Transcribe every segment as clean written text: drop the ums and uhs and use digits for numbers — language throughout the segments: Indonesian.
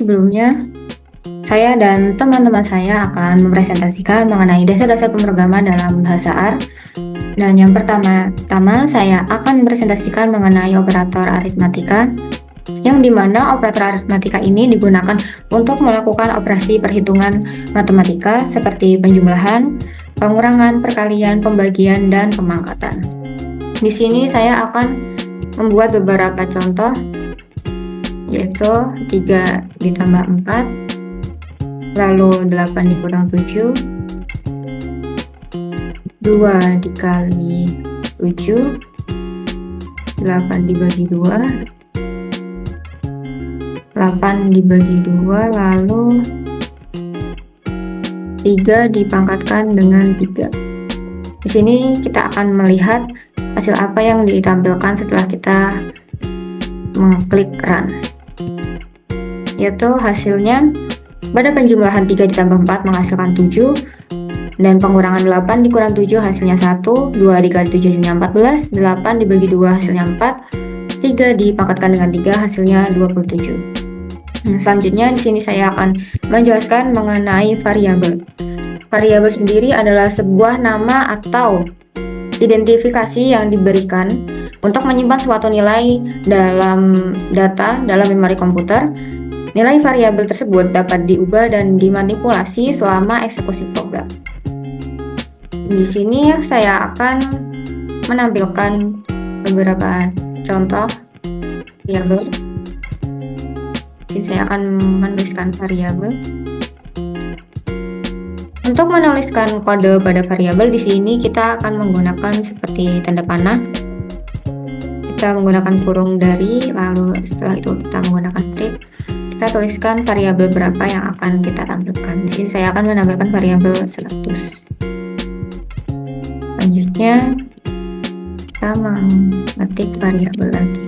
sebelumnya saya dan teman-teman saya akan mempresentasikan mengenai dasar-dasar pemrograman dalam bahasa R. Dan yang pertama saya akan mempresentasikan mengenai operator aritmatika, yang dimana operator aritmatika ini digunakan untuk melakukan operasi perhitungan matematika seperti penjumlahan, pengurangan, perkalian, pembagian, dan pemangkatan. Di sini saya akan membuat beberapa contoh, yaitu 3 ditambah 4, lalu 8 dikurang 7, 2 dikali 7, 8 dibagi 2, 8 dibagi 2, lalu 3 dipangkatkan dengan 3. Di sini kita akan melihat hasil apa yang ditampilkan setelah kita mengklik run, yaitu hasilnya pada penjumlahan 3 ditambah 4 menghasilkan 7, dan pengurangan 8 dikurang 7 hasilnya 1, 2 dikali 7 hasilnya 14, 8 dibagi 2 hasilnya 4, 3 dipangkatkan dengan 3 hasilnya 27. Nah, selanjutnya di sini saya akan menjelaskan mengenai variabel. Variabel sendiri adalah sebuah nama atau identifikasi yang diberikan untuk menyimpan suatu nilai dalam data dalam memori komputer. Nilai variabel tersebut dapat diubah dan dimanipulasi selama eksekusi program. Di sini saya akan menampilkan beberapa contoh variabel. Di sini saya akan menuliskan variabel. Untuk menuliskan kode pada variabel di sini kita akan menggunakan seperti tanda panah. Kita menggunakan kurung dari, lalu setelah itu kita menggunakan strip. Kita tuliskan variabel berapa yang akan kita tampilkan. Di sini saya akan menampilkan variabel 100. Selanjutnya kita mengetik variabel lagi.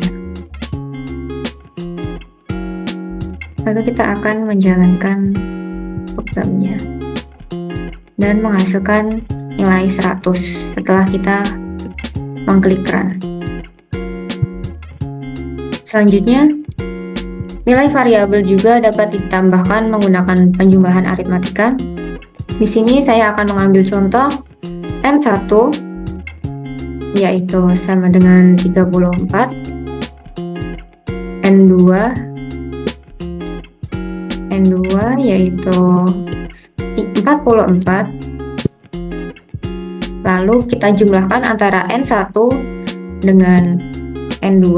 Lalu kita akan menjalankan programnya dan menghasilkan nilai 100 setelah kita mengklik run. Selanjutnya, nilai variabel juga dapat ditambahkan menggunakan penjumlahan aritmatika. Di sini saya akan mengambil contoh N1, yaitu sama dengan 34, N2 yaitu 44, lalu kita jumlahkan antara N1 dengan N2,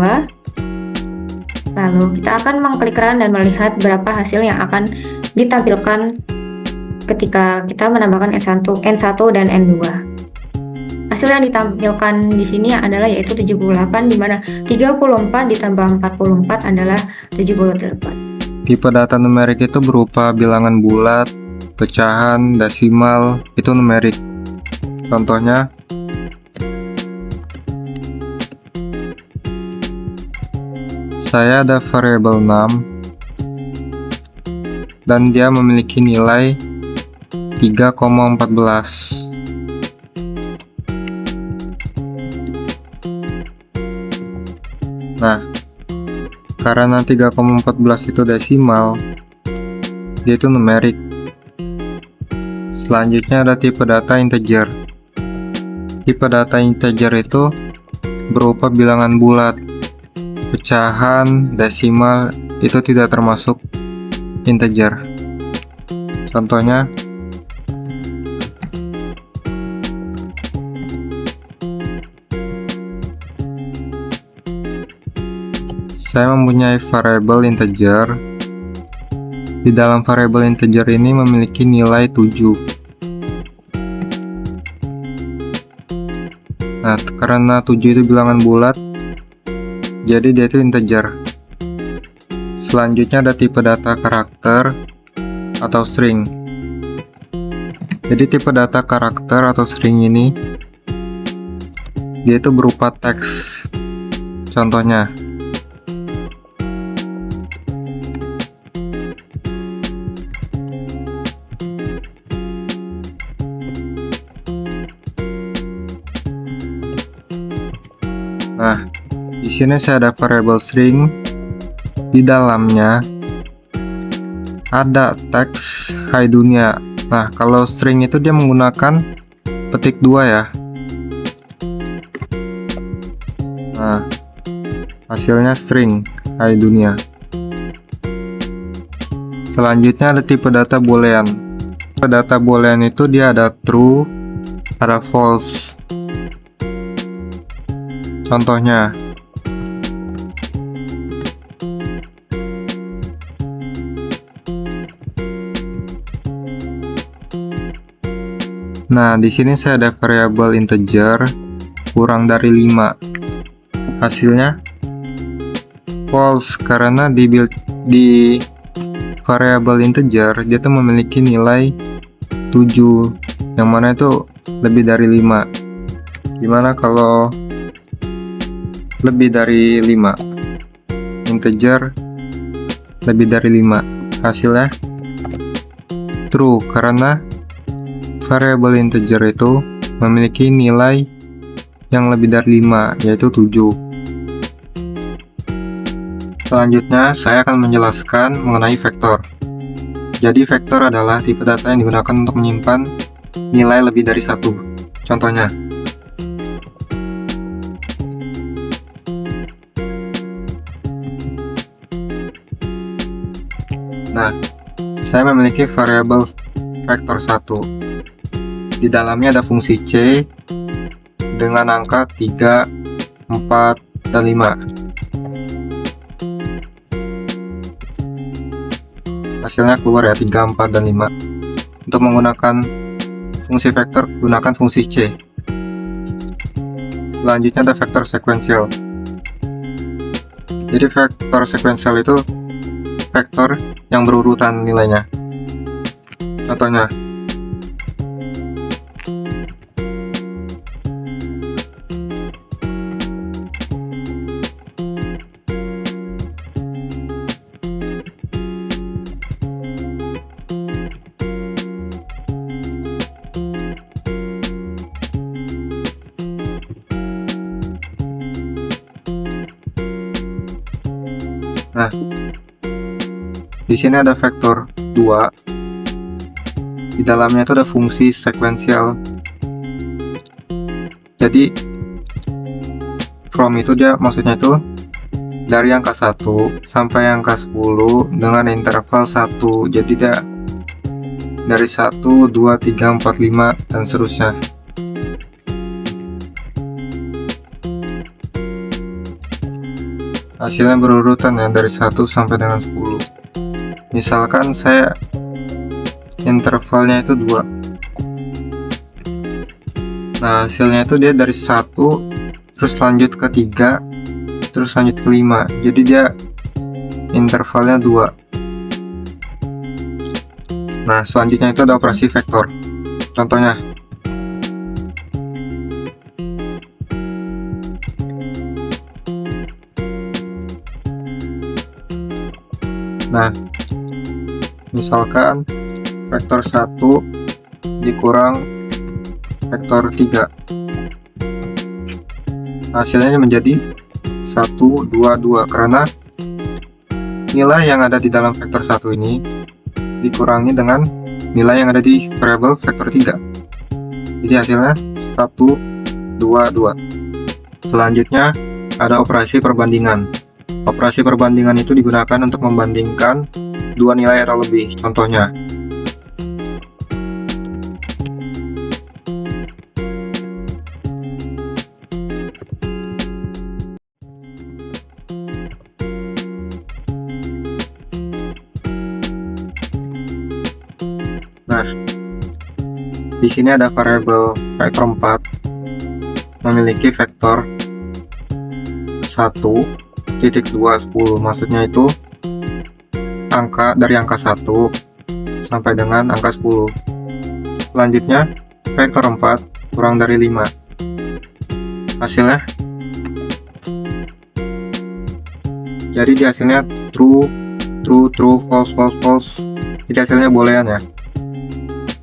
lalu kita akan mengklik run dan melihat berapa hasil yang akan ditampilkan ketika kita menambahkan N1 dan N2. Hasil yang ditampilkan di sini adalah yaitu 78, di mana 34 ditambah 44 adalah 78. Tipe data numerik itu berupa bilangan bulat, pecahan, desimal, itu numerik. Contohnya, saya ada variabel 6 dan dia memiliki nilai 3,14. Nah, karena 3,14 itu desimal, dia itu numerik. Selanjutnya ada tipe data integer. Tipe data integer itu berupa bilangan bulat, pecahan, desimal, itu tidak termasuk integer. Contohnya, saya mempunyai variabel integer. Di dalam variabel integer ini memiliki nilai 7. Nah, karena 7 itu bilangan bulat, jadi dia itu integer. Selanjutnya ada tipe data karakter atau string. Jadi tipe data karakter atau string ini dia itu berupa teks. Contohnya, nah, di sini saya ada variabel string. Di dalamnya ada teks hai dunia. Nah, kalau string itu dia menggunakan petik 2 ya. Nah, hasilnya string hai dunia. Selanjutnya ada tipe data boolean. Tipe data boolean itu dia ada true, ada false. Contohnya, nah di sini saya ada variabel integer kurang dari 5. Hasilnya false karena di variabel integer dia tuh memiliki nilai 7, yang mana itu lebih dari 5. Gimana kalau lebih dari 5? Integer lebih dari 5. Hasilnya true karena variabel integer itu memiliki nilai yang lebih dari 5, yaitu 7. Selanjutnya, saya akan menjelaskan mengenai vektor. Jadi, vektor adalah tipe data yang digunakan untuk menyimpan nilai lebih dari 1. Contohnya, nah, saya memiliki variabel vektor 1. Di dalamnya ada fungsi C dengan angka 3, 4, dan 5. Hasilnya keluar ya 3, 4, dan 5. Untuk menggunakan fungsi vektor, gunakan fungsi C. Selanjutnya ada vektor sekuensial. Jadi vektor sekuensial itu vektor yang berurutan nilainya. Contohnya, nah, di sini ada vektor 2. Di dalamnya itu ada fungsi sekuensial. Jadi from itu dia maksudnya itu dari angka 1 sampai angka 10 dengan interval 1. Jadi dia dari 1, 2, 3, 4, 5 dan seterusnya. Hasilnya berurutan ya dari 1 sampai dengan 10. Misalkan saya intervalnya itu 2. Nah, hasilnya itu dia dari 1 terus lanjut ke 3 terus lanjut ke 5. Jadi dia intervalnya 2. Nah, selanjutnya itu ada operasi vektor. Contohnya, nah, misalkan vektor 1 dikurang vektor 3. Hasilnya menjadi 1, 2, 2 karena nilai yang ada di dalam vektor 1 ini dikurangi dengan nilai yang ada di variabel vektor 3. Jadi hasilnya 1, 2, 2. Selanjutnya ada operasi perbandingan. Operasi perbandingan itu digunakan untuk membandingkan dua nilai atau lebih. Contohnya, nah, di sini ada variabel vektor 4 memiliki vektor 1,210. Maksudnya itu dari angka 1 sampai dengan angka 10. Selanjutnya vektor 4 kurang dari 5. Hasilnya jadi di hasilnya true, false, false. Jadi hasilnya boolean ya.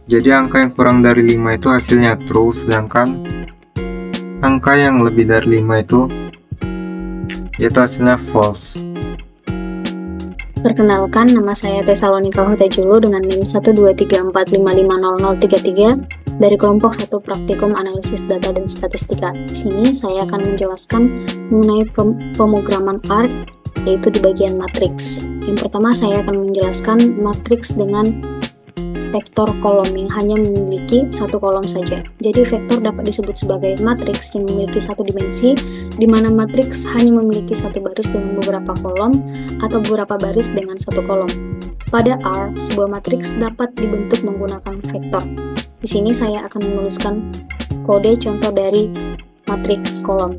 Jadi angka yang kurang dari 5 itu hasilnya true, sedangkan angka yang lebih dari 5 itu yaitu hasilnya false. Perkenalkan, nama saya Tesalonika Hutajulu dengan NIM 12345500033 dari kelompok 1 Praktikum Analisis Data dan Statistika. Di sini saya akan menjelaskan mengenai pemrograman R, yaitu di bagian matriks. Yang pertama saya akan menjelaskan matriks dengan vektor kolom yang hanya memiliki satu kolom saja. Jadi vektor dapat disebut sebagai matriks yang memiliki satu dimensi, di mana matriks hanya memiliki satu baris dengan beberapa kolom atau beberapa baris dengan satu kolom. Pada R, sebuah matriks dapat dibentuk menggunakan vektor. Di sini saya akan menuliskan kode contoh dari matriks kolom.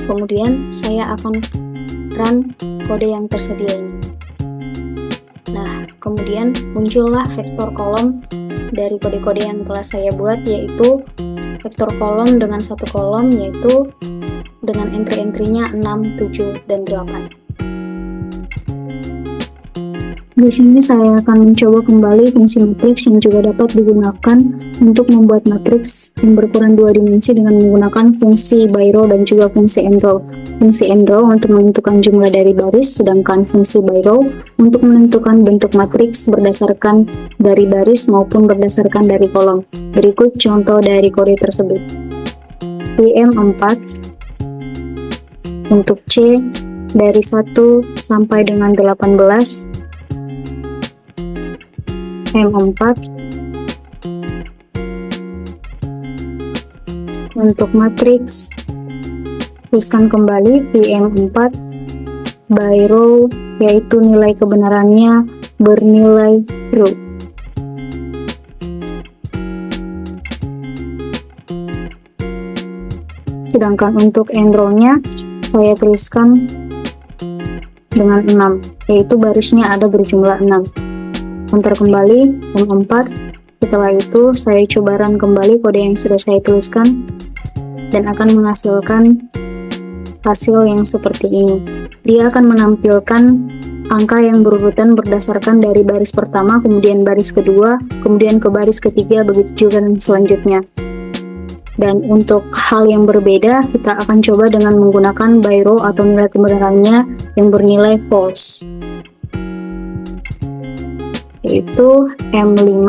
Kemudian saya akan run kode yang tersedia ini. Nah, kemudian muncullah vektor kolom dari kode-kode yang telah saya buat, yaitu vektor kolom dengan satu kolom, yaitu dengan entry-entry-nya 6, 7, dan 8. Di sini saya akan mencoba kembali fungsi matriks yang juga dapat digunakan untuk membuat matriks yang berukuran dua dimensi dengan menggunakan fungsi by row dan juga fungsi end row. Fungsi end row untuk menentukan jumlah dari baris, sedangkan fungsi by row untuk menentukan bentuk matriks berdasarkan dari baris maupun berdasarkan dari kolom. Berikut contoh dari kode tersebut. PM4 untuk C dari 1 sampai dengan 18, M4 untuk matriks, tuliskan kembali VM4 by row, yaitu nilai kebenarannya bernilai true. Sedangkan untuk end row-nya saya tuliskan dengan 6, yaitu barisnya ada berjumlah 6. Enter kembali M4. Setelah itu saya coba run kembali kode yang sudah saya tuliskan dan akan menghasilkan hasil yang seperti ini. Dia akan menampilkan angka yang berurutan berdasarkan dari baris pertama, kemudian baris kedua, kemudian ke baris ketiga, begitu juga dan selanjutnya. Dan untuk hal yang berbeda, kita akan coba dengan menggunakan by row atau nilai kebenarannya yang bernilai false, yaitu M5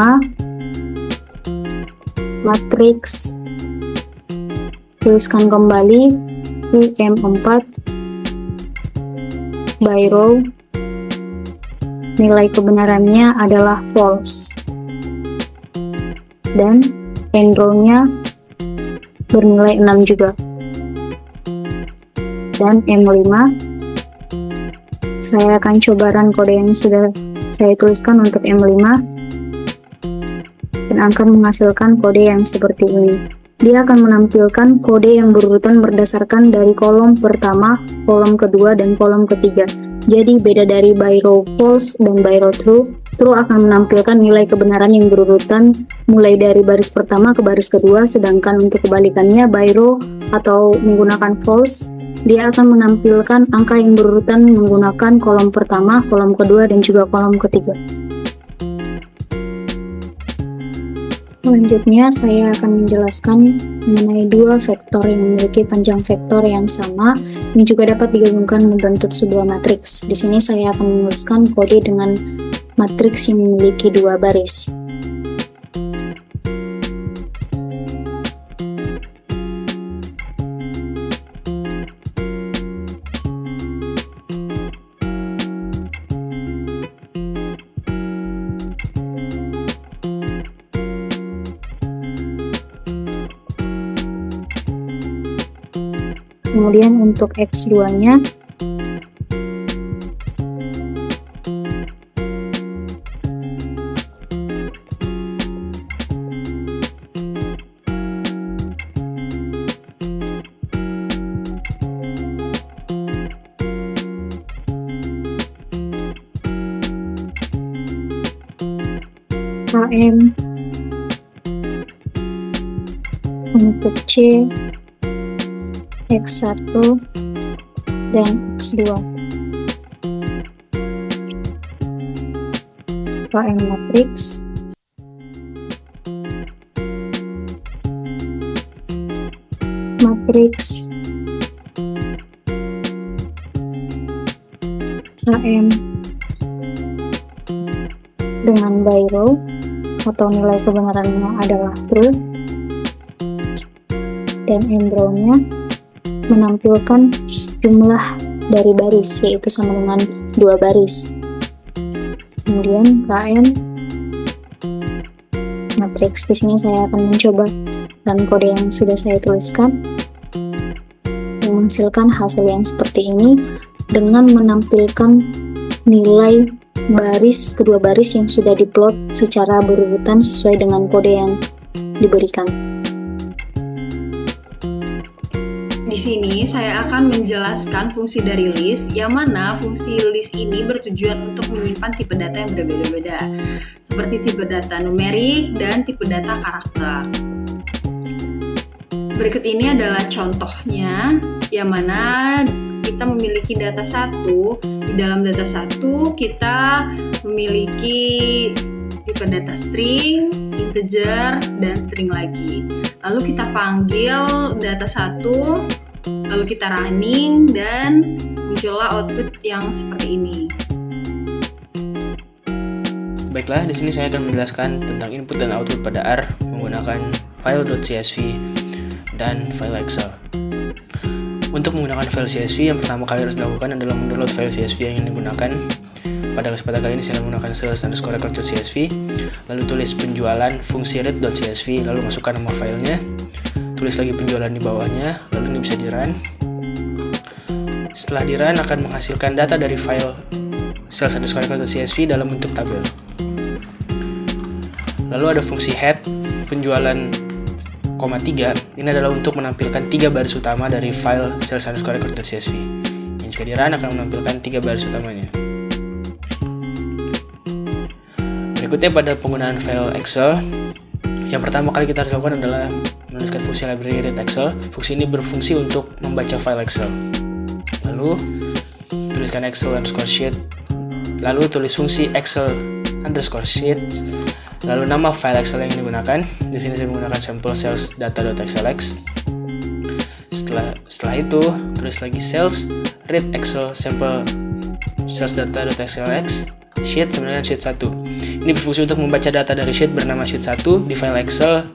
matriks, tuliskan kembali PM4 by row, nilai kebenarannya adalah false, dan end row-nya bernilai 6 juga. Dan M5 saya akan coba run kode yang sudah saya tuliskan untuk M5 dan akan menghasilkan kode yang seperti ini. Dia akan menampilkan kode yang berurutan berdasarkan dari kolom pertama, kolom kedua, dan kolom ketiga. Jadi beda dari by row false dan by row true. True akan menampilkan nilai kebenaran yang berurutan mulai dari baris pertama ke baris kedua, sedangkan untuk kebalikannya by row atau menggunakan false, dia akan menampilkan angka yang berurutan menggunakan kolom pertama, kolom kedua, dan juga kolom ketiga. Selanjutnya saya akan menjelaskan mengenai dua vektor yang memiliki panjang vektor yang sama yang juga dapat digabungkan membentuk sebuah matriks. Di sini saya akan menuliskan kode dengan matriks yang memiliki dua baris. Kemudian untuk X2-nya KM, untuk C, X1, dan X2. KM matriks, KM dengan by row atau nilai kebenarannya adalah true, dan end row-nya menampilkan jumlah dari baris, yaitu sama dengan 2 baris. Kemudian KM matriks, di sini saya akan mencoba dan kode yang sudah saya tuliskan menghasilkan hasil yang seperti ini dengan menampilkan nilai baris, kedua baris yang sudah diplot secara berurutan sesuai dengan kode yang diberikan. Di sini saya akan menjelaskan fungsi dari list, yang mana fungsi list ini bertujuan untuk menyimpan tipe data yang berbeda-beda, seperti tipe data numerik dan tipe data karakter. Berikut ini adalah contohnya, yang mana kita memiliki data 1. Di dalam data 1 kita memiliki tipe data string, integer, dan string lagi. Lalu kita panggil data 1, lalu kita running, dan muncullah output yang seperti ini. Baiklah, di sini saya akan menjelaskan tentang input dan output pada R menggunakan file.csv dan file Excel. Untuk menggunakan file CSV, yang pertama kali harus dilakukan adalah mendownload file CSV yang ingin digunakan. Pada kesempatan kali ini saya menggunakan sales_record.csv, lalu tulis penjualan fungsi read.csv, lalu masukkan nama filenya, tulis lagi penjualan di bawahnya, lalu ini bisa di-run. Setelah di-run akan menghasilkan data dari file sales_record.csv dalam bentuk tabel. Lalu ada fungsi head penjualan 3, ini adalah untuk menampilkan 3 baris utama dari file sales_record.csv, yang jika di-run akan menampilkan 3 baris utamanya. Berikutnya pada penggunaan file Excel, yang pertama kali kita harus lakukan adalah menuliskan fungsi library read Excel. Fungsi ini berfungsi untuk membaca file Excel. Lalu tuliskan Excel_sheet, lalu tulis fungsi Excel_sheets, lalu nama file Excel yang digunakan. Di sini saya menggunakan sample sales data.xlx. Setelah itu tulis lagi sales read Excel sample sales data.xlx sheet sama dengan sheet 1. Ini berfungsi untuk membaca data dari sheet bernama sheet 1 di file Excel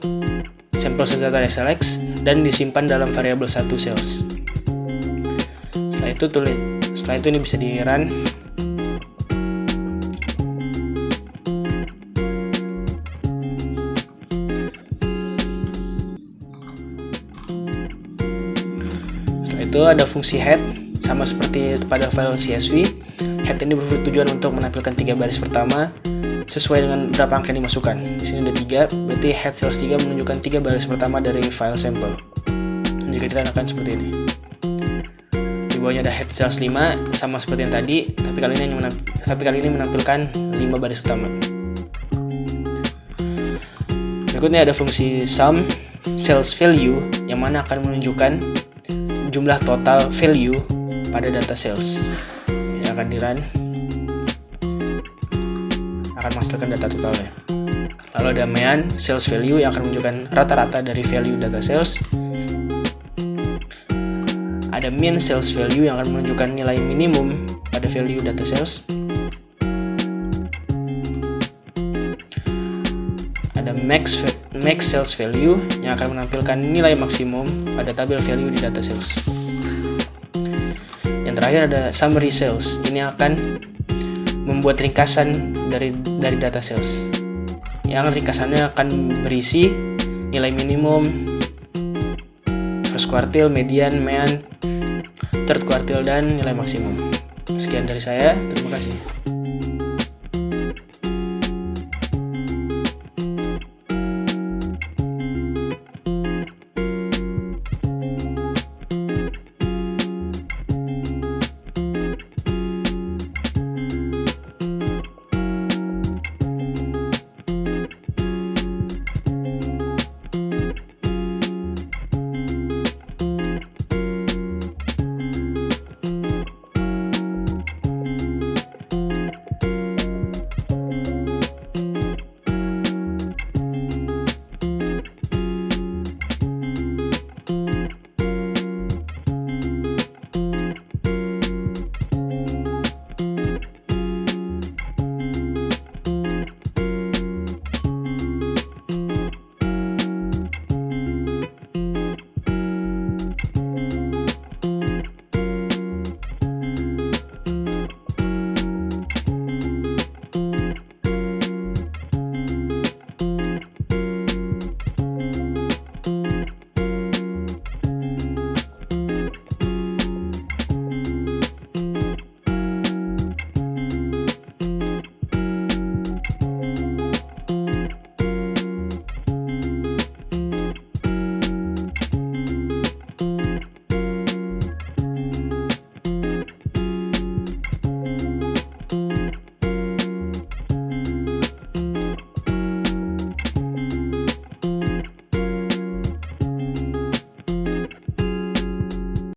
sample sales data.xlx dan disimpan dalam variabel 1 sales. Setelah itu ini bisa di-run. Itu ada fungsi head, sama seperti pada file CSV. Head ini bertujuan untuk menampilkan 3 baris pertama sesuai dengan berapa angka yang dimasukkan. Di sini ada 3, berarti head sales 3 menunjukkan 3 baris pertama dari file sampel. Jika tidak akan seperti ini. Di bawahnya ada head sales 5, sama seperti yang tadi, tapi kali ini menampilkan 5 baris utama. Berikutnya ada fungsi sum sales value, yang mana akan menunjukkan jumlah total value pada data sales yang akan di-run, akan menghasilkan data totalnya. Lalu ada mean sales value yang akan menunjukkan rata-rata dari value data sales. Ada mean sales value yang akan menunjukkan nilai minimum pada value data sales. Ada max sales value yang akan menampilkan nilai maksimum pada tabel value di data sales. Yang terakhir ada summary sales. Ini akan membuat ringkasan dari data sales. Yang ringkasannya akan berisi nilai minimum, first quartile, median, mean, third quartile, dan nilai maksimum. Sekian dari saya, terima kasih.